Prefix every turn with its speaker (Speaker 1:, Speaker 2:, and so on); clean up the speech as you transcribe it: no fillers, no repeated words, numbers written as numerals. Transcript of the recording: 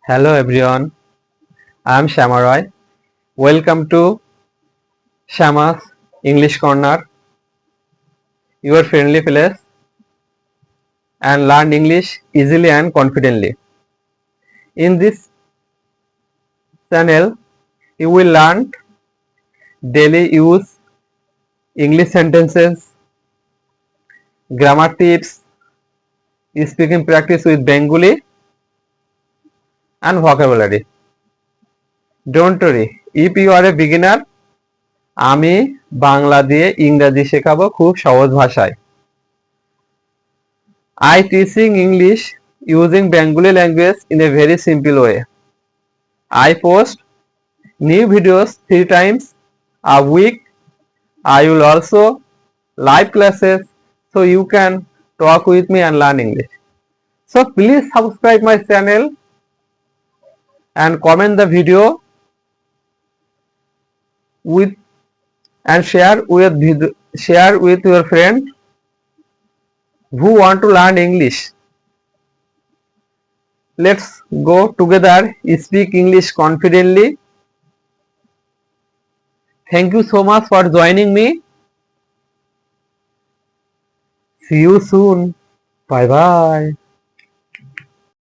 Speaker 1: Hello everyone, I am Shama Roy. Welcome to Shama's English Corner, your friendly place, and learn English easily and confidently. In this channel, you will learn daily use English sentences, grammar tips, speaking practice with Bengali, and vocabulary. Don't worry, if you are a beginner, আমি বাংলা দিয়ে ইংরেজি শেখাবো খুব সহজ ভাষায়। I teaching English using Bengali language in a very simple way. I post new videos 3 times a week. I will also live classes so you can talk with me and learn English. So please subscribe my channel and comment the video with and share with your friend who want to learn English. Let's go together speak English confidently. Thank you so much for joining me. See you soon. Bye bye.